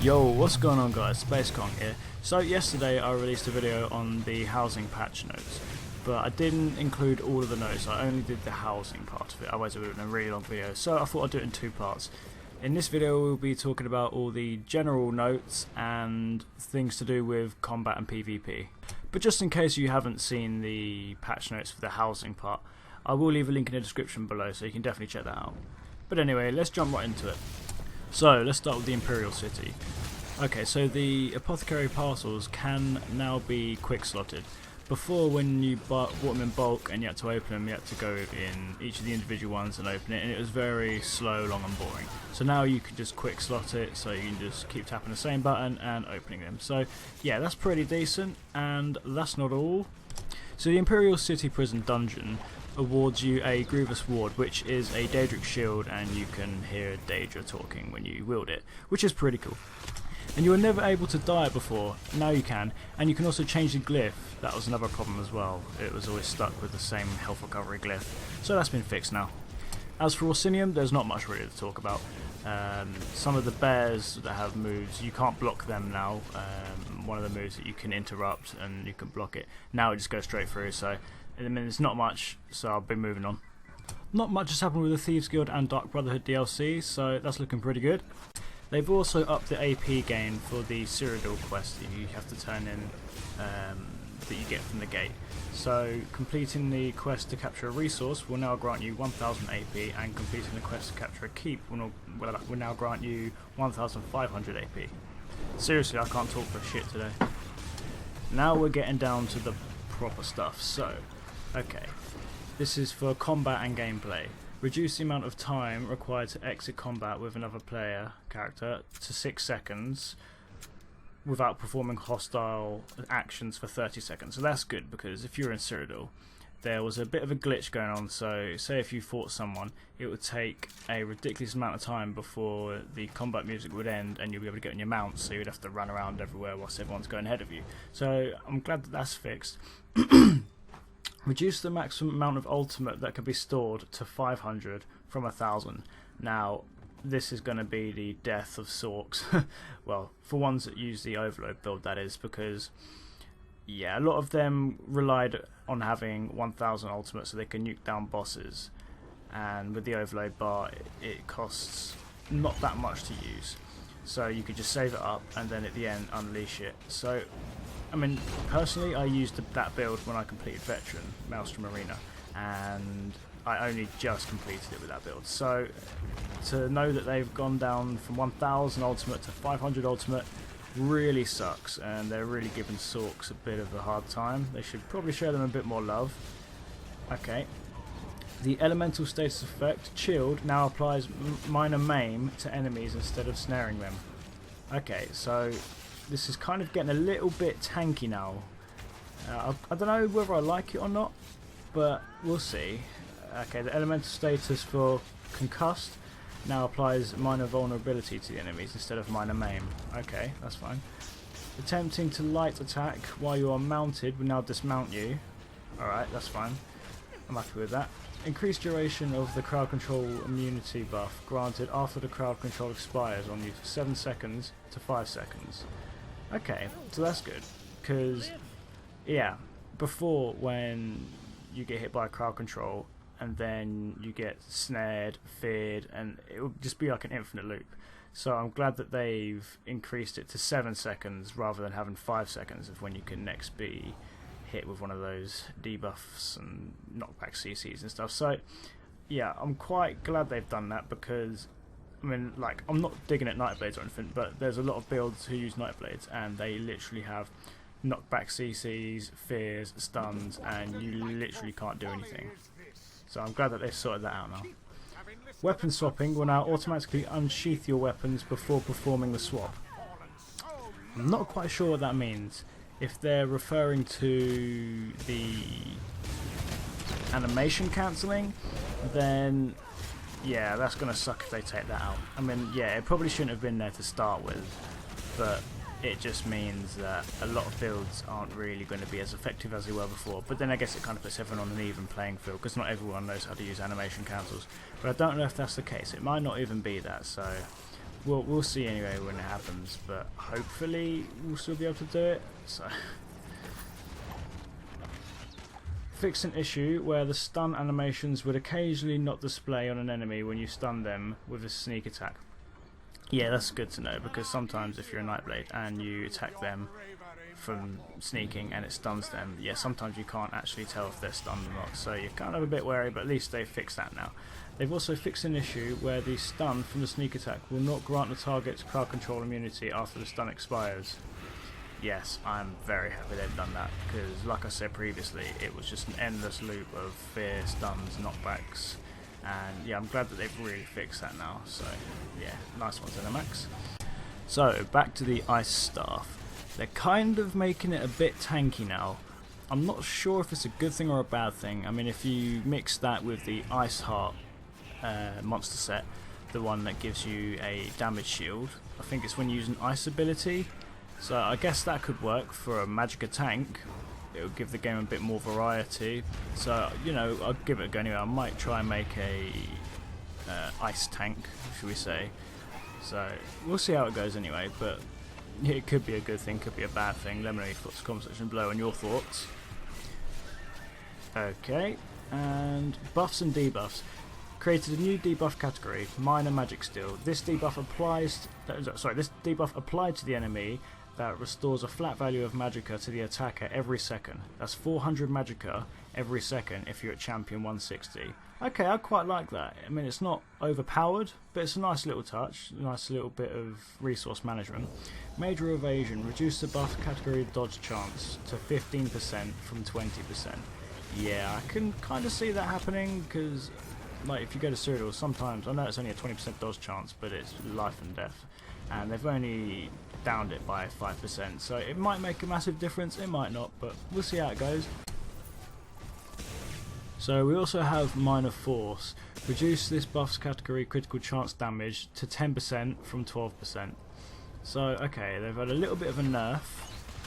Yo, what's going on guys, Space Kong here. So yesterday I released a video on the housing patch notes, but I didn't include all of the notes, I only did the housing part of it, otherwise it would have been a really long video, so I thought I'd do it in two parts. In this video we'll be talking about all the general notes and things to do with combat and PvP. But just in case you haven't seen the patch notes for the housing part, I will leave a link in the description below so you can definitely check that out. But anyway, let's jump right into it. So let's start with the Imperial City. Okay, so the apothecary parcels can now be quick slotted. Before, when you bought them in bulk and you had to open them, you had to go in each of the individual ones and open it, and it was very slow, long and boring. So now you can just quick slot it, so you can just keep tapping the same button and opening them. So yeah, that's pretty decent, and that's not all. So the Imperial City Prison Dungeon awards you a Grievous Ward, which is a Daedric shield, and you can hear Daedra talking when you wield it, which is pretty cool. And you were never able to die before, now you can, and you can also change the glyph. That was another problem as well, it was always stuck with the same health recovery glyph, so that's been fixed now. As for Orsinium, there's not much really to talk about. Some of the bears that have moves, you can't block them now. One of the moves that you can interrupt and you can block it, now it just goes straight through, so I mean, it's not much, so I'll be moving on. Not much has happened with the Thieves Guild and Dark Brotherhood DLC, so that's looking pretty good. They've also upped the AP gain for the Cyrodiil quest that you have to turn in, that you get from the gate. So completing the quest to capture a resource will now grant you 1000 AP, and completing the quest to capture a keep will now grant you 1500 AP. Seriously, I can't talk for shit today. Now we're getting down to the proper stuff. So, okay, this is for combat and gameplay. Reduce the amount of time required to exit combat with another player character to 6 seconds without performing hostile actions for 30 seconds. So that's good, because if you're in Cyrodiil, there was a bit of a glitch going on. So say if you fought someone, it would take a ridiculous amount of time before the combat music would end and you'll be able to get on your mount, so you'd have to run around everywhere whilst everyone's going ahead of you. So I'm glad that that's fixed. Reduce the maximum amount of ultimate that can be stored to 500 from 1000. Now, this is going to be the death of Sorks. Well, for ones that use the Overload build, that is, because yeah, a lot of them relied on having 1000 ultimate so they can nuke down bosses, and with the Overload bar it costs not that much to use, so you could just save it up and then at the end unleash it. So I mean, personally, I used that build when I completed Veteran, Maelstrom Arena, and I only just completed it with that build. So, to know that they've gone down from 1000 ultimate to 500 ultimate really sucks, and they're really giving Sorks a bit of a hard time. They should probably show them a bit more love. Okay. The Elemental Status Effect, Chilled, now applies minor maim to enemies instead of snaring them. Okay, so this is kind of getting a little bit tanky now. I don't know whether I like it or not, but we'll see. Okay, the elemental status for Concussed now applies minor vulnerability to the enemies instead of minor maim. Okay, that's fine. Attempting to light attack while you are mounted will now dismount you. Alright, that's fine. I'm happy with that. Increased duration of the crowd control immunity buff granted after the crowd control expires on you, 7 seconds to 5 seconds. Okay, so that's good, because yeah, before, when you get hit by crowd control and then you get snared, feared, and it would just be like an infinite loop. So I'm glad that they've increased it to 7 seconds rather than having 5 seconds of when you can next be hit with one of those debuffs and knockback CCs and stuff. So yeah, I'm quite glad they've done that, because I mean, like, I'm not digging at Nightblades or anything, but there's a lot of builds who use Nightblades and they literally have knockback CCs, fears, stuns, and you literally can't do anything. So I'm glad that they've sorted that out now. Weapon swapping will now automatically unsheath your weapons before performing the swap. I'm not quite sure what that means. If they're referring to the animation cancelling, then yeah, that's going to suck if they take that out. I mean, yeah, it probably shouldn't have been there to start with, but it just means that a lot of builds aren't really going to be as effective as they were before. But then I guess it kind of puts everyone on an even playing field, because not everyone knows how to use animation cancels. But I don't know if that's the case. It might not even be that, so we'll see anyway when it happens, but hopefully we'll still be able to do it. So fix an issue where the stun animations would occasionally not display on an enemy when you stun them with a sneak attack. Yeah, that's good to know, because sometimes if you're a Nightblade and you attack them from sneaking and it stuns them, yeah, sometimes you can't actually tell if they're stunned or not, so you're kind of a bit wary, but at least they've fixed that now. They've also fixed an issue where the stun from the sneak attack will not grant the target crowd control immunity after the stun expires. Yes, I'm very happy they've done that, because like I said previously, it was just an endless loop of fear, stuns, knockbacks, and yeah, I'm glad that they've really fixed that now, so yeah, nice one, Zenimax. So, back to the Ice Staff. They're kind of making it a bit tanky now. I'm not sure if it's a good thing or a bad thing. I mean, if you mix that with the Ice Heart monster set, the one that gives you a damage shield, I think it's when you use an ice ability, so I guess that could work for a Magicka tank. It would give the game a bit more variety, so you know, I'll give it a go anyway. I might try and make a ice tank, should we say, so we'll see how it goes anyway, but it could be a good thing, could be a bad thing. Let me know your thoughts in the comment section below and your thoughts. Okay, and buffs and debuffs. Created a new debuff category, Minor Magic Steel. This debuff applies. This debuff applied to the enemy that restores a flat value of Magicka to the attacker every second. That's 400 Magicka every second if you're at champion 160. Okay, I quite like that. I mean, it's not overpowered, but it's a nice little touch, nice little bit of resource management. Major Evasion, reduce the buff category dodge chance to 15% from 20%. Yeah, I can kind of see that happening, because like if you go to Cyrodiil, sometimes, I know it's only a 20% dodge chance, but it's life and death, and they've only downed it by 5%, so it might make a massive difference, it might not, but we'll see how it goes. So we also have Minor Force. Reduce this buff's category critical chance damage to 10% from 12%. So okay, they've had a little bit of a nerf,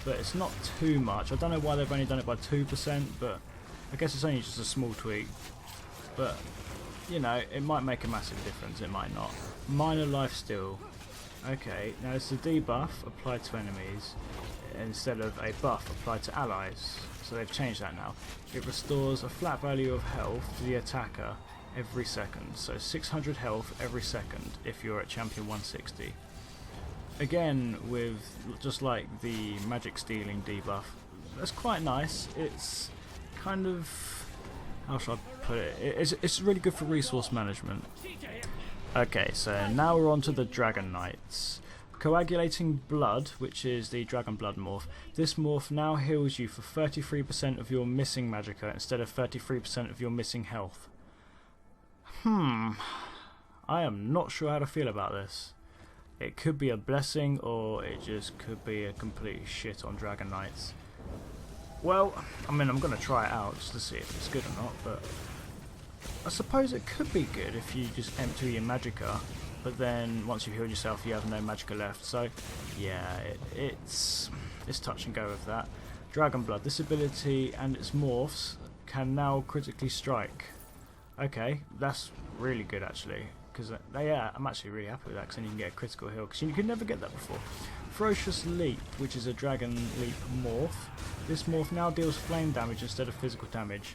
but it's not too much. I don't know why they've only done it by 2%, but I guess it's only just a small tweak. But you know, it might make a massive difference, it might not. Minor Lifesteal. Okay, now it's a debuff applied to enemies instead of a buff applied to allies. So they've changed that now. It restores a flat value of health to the attacker every second. So 600 health every second if you're at champion 160. Again, with just like the magic stealing debuff. That's quite nice. It's kind of, how should I put it? It's really good for resource management. Okay, so now we're on to the Dragon Knights. Coagulating Blood, which is the Dragon Blood morph. This morph now heals you for 33% of your missing Magicka instead of 33% of your missing health. I am not sure how to feel about this. It could be a blessing, or it just could be a complete shit on Dragon Knights. Well, I mean, I'm going to try it out just to see if it's good or not, but I suppose it could be good if you just empty your Magicka, but then once you've healed yourself you have no Magicka left, so yeah, it's touch and go with that. Dragon Blood, this ability and its morphs can now critically strike. Okay, that's really good actually, because yeah, I'm actually really happy with that, because then you can get a critical heal, because you could never get that before. Ferocious Leap, which is a Dragon Leap morph. This morph now deals flame damage instead of physical damage.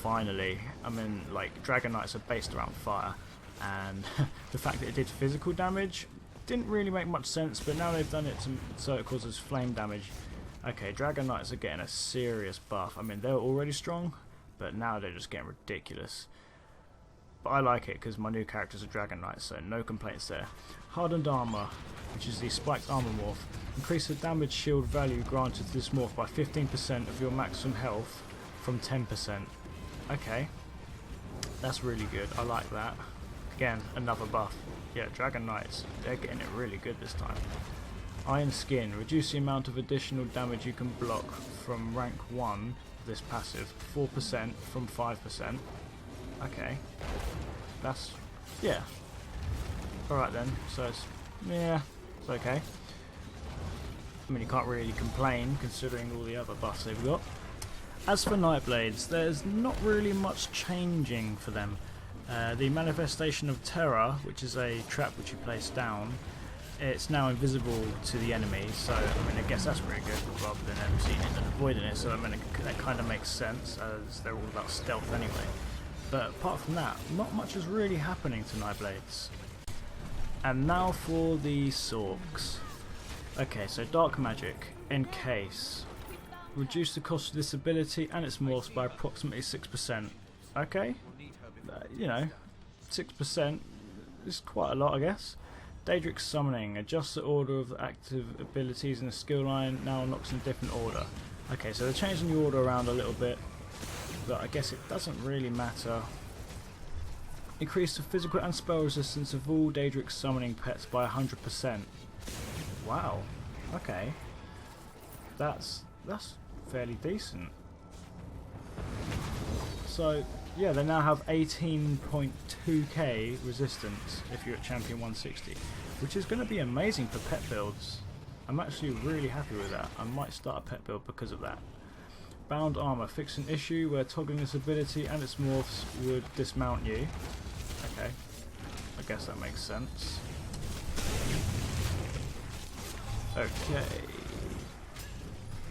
Finally, I mean, like, Dragon Knights are based around fire, and the fact that it did physical damage didn't really make much sense, but now they've done it so it causes flame damage. Okay, Dragon Knights are getting a serious buff. I mean, they're already strong, but now they're just getting ridiculous. But I like it because my new character's a Dragon Knight, so no complaints there. Hardened Armour, which is the spiked armor morph. Increase the damage shield value granted to this morph by 15% of your maximum health from 10%. Okay, that's really good, I like that. Again, another buff. Yeah, Dragon Knights, they're getting it really good this time. Iron Skin, reduce the amount of additional damage you can block from rank 1, this passive, 4% from 5%. Okay, that's, yeah. Alright then, so it's, yeah, it's okay. I mean, you can't really complain considering all the other buffs they've got. As for Nightblades, there's not really much changing for them. The Manifestation of Terror, which is a trap which you place down, it's now invisible to the enemy, so I mean I guess that's pretty good rather than ever seeing it and avoiding it, so I mean that kind of makes sense as they're all about stealth anyway. But apart from that, not much is really happening to Nightblades. And now for the Sorks. Okay, so Dark Magic, Encase. Reduce the cost of this ability and its morphs by approximately 6%. Okay, you know, 6% is quite a lot I guess. Daedric Summoning. Adjust the order of the active abilities in the skill line, now unlocks in a different order. Okay, so they're changing the order around a little bit, but I guess it doesn't really matter. Increase the physical and spell resistance of all Daedric Summoning pets by 100%. Wow, okay. That's fairly decent. So yeah, they now have 18.2k resistance if you're at champion 160, which is going to be amazing for pet builds. I'm actually really happy with that. I might start a pet build because of that. Bound Armor. Fix an issue where toggling this ability and its morphs would dismount you. Okay, I guess that makes sense. Okay.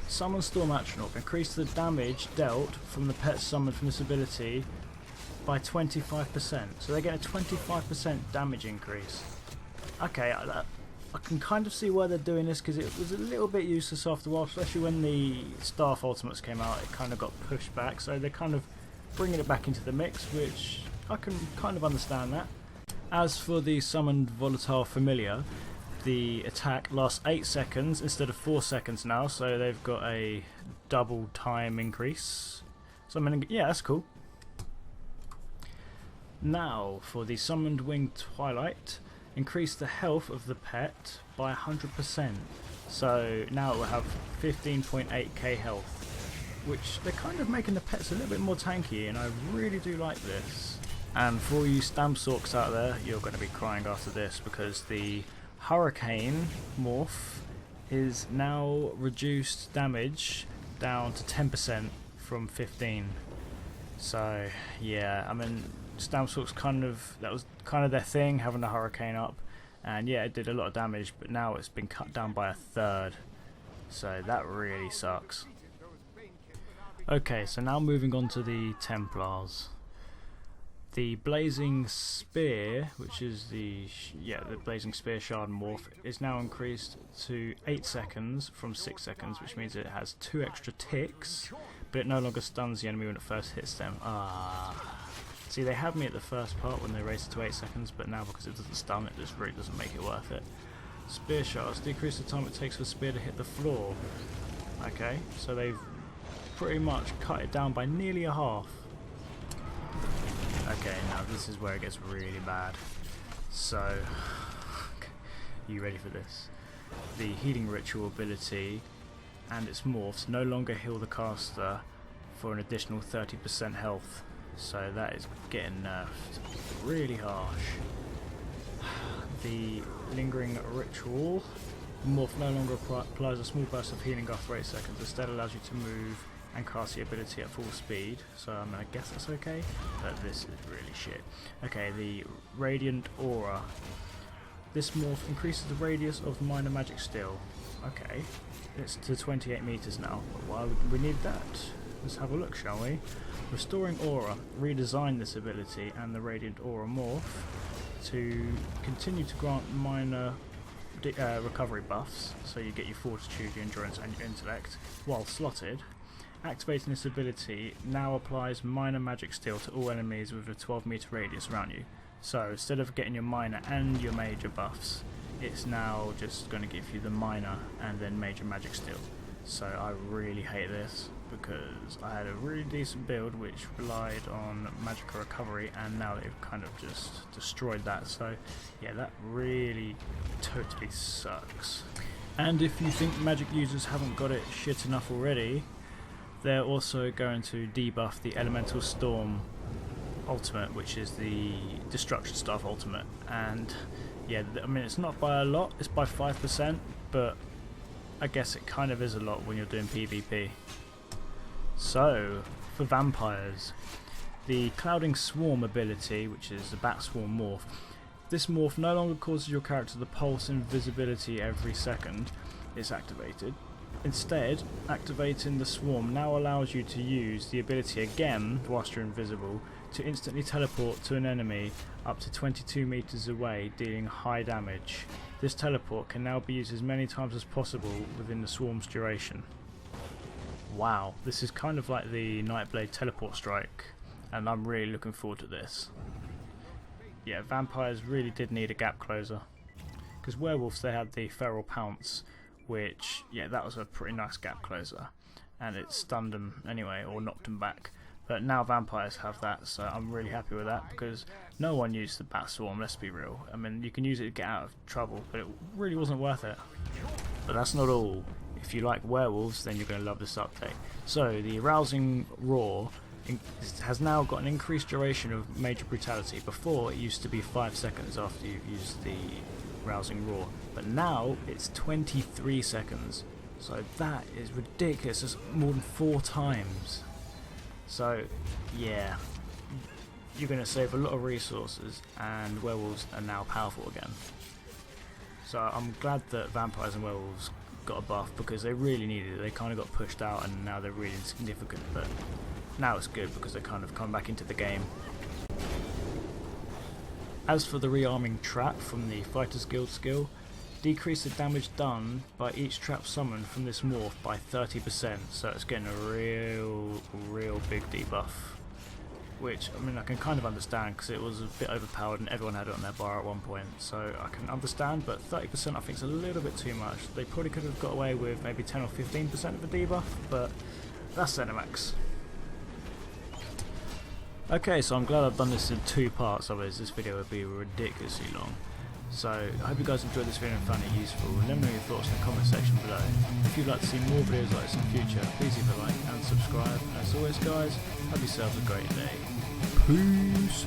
Summon Storm Atronach. Increase the damage dealt from the pet summoned from this ability by 25%. So they get a 25% damage increase. Okay, I can kind of see why they're doing this, because it was a little bit useless after a while, especially when the Staff Ultimates came out. It kind of got pushed back, so they're kind of bringing it back into the mix, which I can kind of understand that. As for the Summoned Volatile Familiar, the attack lasts 8 seconds instead of 4 seconds now, so they've got a double time increase. So I mean, yeah, that's cool. Now for the Summoned Winged Twilight, increase the health of the pet by 100%. So now it will have 15.8k health, which they're kind of making the pets a little bit more tanky, and I really do like this. And for all you Stamp Sorks out there, you're going to be crying after this, because the Hurricane morph is now reduced damage down to 10% from 15. So yeah, I mean, Stamp Sorks that was kind of their thing, having the Hurricane up, and yeah, it did a lot of damage, but now it's been cut down by a third, so that really sucks. Okay, so now moving on to the Templars. The Blazing Spear, which is the Blazing Spear Shard morph, is now increased to 8 seconds from 6 seconds, which means it has 2 extra ticks, but it no longer stuns the enemy when it first hits them. See, they had me at the first part when they raised it to 8 seconds, but now because it doesn't stun, it just really doesn't make it worth it. Spear Shards. Decrease the time it takes for the spear to hit the floor. Okay, so they've pretty much cut it down by nearly a half. Okay, now this is where it gets really bad. So, you ready for this? The Healing Ritual ability and its morphs no longer heal the caster for an additional 30% health. So that is getting nerfed really harsh. The Lingering Ritual morph no longer applies a small burst of healing after 8 seconds. Instead allows you to move and cast the ability at full speed, so I mean, I guess that's okay, but this is really shit. Okay, the Radiant Aura. This morph increases the radius of minor magic steel. Okay, it's to 28 meters now, but why would we need that? Let's have a look, shall we? Restoring Aura. Redesign this ability and the Radiant Aura morph to continue to grant minor recovery buffs, so you get your fortitude, your endurance and your intellect, while slotted. Activating this ability now applies minor magic steel to all enemies with a 12 meter radius around you. So instead of getting your minor and your major buffs, it's now just going to give you the minor and then major magic steel. So I really hate this, because I had a really decent build which relied on magical recovery, and now they've kind of just destroyed that. So yeah, that really totally sucks. And if you think magic users haven't got it shit enough already, they're also going to debuff the Elemental Storm ultimate, which is the Destruction Staff ultimate. And yeah, I mean, it's not by a lot, it's by 5%, but I guess it kind of is a lot when you're doing PvP. So, for vampires, the Clouding Swarm ability, which is the Bat Swarm morph. This morph no longer causes your character the pulse invisibility every second it's activated. Instead, activating the swarm now allows you to use the ability again whilst you're invisible to instantly teleport to an enemy up to 22 meters away, dealing high damage. This teleport can now be used as many times as possible within the swarm's duration. Wow, this is kind of like the Nightblade teleport strike, and I'm really looking forward to this. Yeah, vampires really did need a gap closer, because werewolves, they had the feral pounce, which, yeah, that was a pretty nice gap closer, and it stunned them anyway, or knocked them back. But now vampires have that, so I'm really happy with that, because no one used the Bat Swarm, let's be real. I mean, you can use it to get out of trouble, but it really wasn't worth it. But that's not all. If you like werewolves, then you're going to love this update. So, the Arousing Roar has now got an increased duration of major brutality. Before, it used to be 5 seconds after you've used the Rousing Roar, but now it's 23 seconds, so that is ridiculous. It's more than 4 times. So yeah, you're going to save a lot of resources, and werewolves are now powerful again. So I'm glad that vampires and werewolves got a buff, because they really needed it. They kind of got pushed out and now they're really insignificant, but now it's good because they kind of come back into the game. As for the rearming trap from the Fighters Guild skill, decrease the damage done by each trap summoned from this morph by 30%, so it's getting a real big debuff. Which, I mean, I can kind of understand, because it was a bit overpowered and everyone had it on their bar at one point, so I can understand, but 30% I think is a little bit too much. They probably could have got away with maybe 10 or 15% of the debuff, but that's ZeniMax. Okay, so I'm glad I've done this in 2 parts, otherwise this video would be ridiculously long. So, I hope you guys enjoyed this video and found it useful. Let me know your thoughts in the comment section below. If you'd like to see more videos like this in the future, please leave a like and subscribe. As always guys, have yourselves a great day. Peace!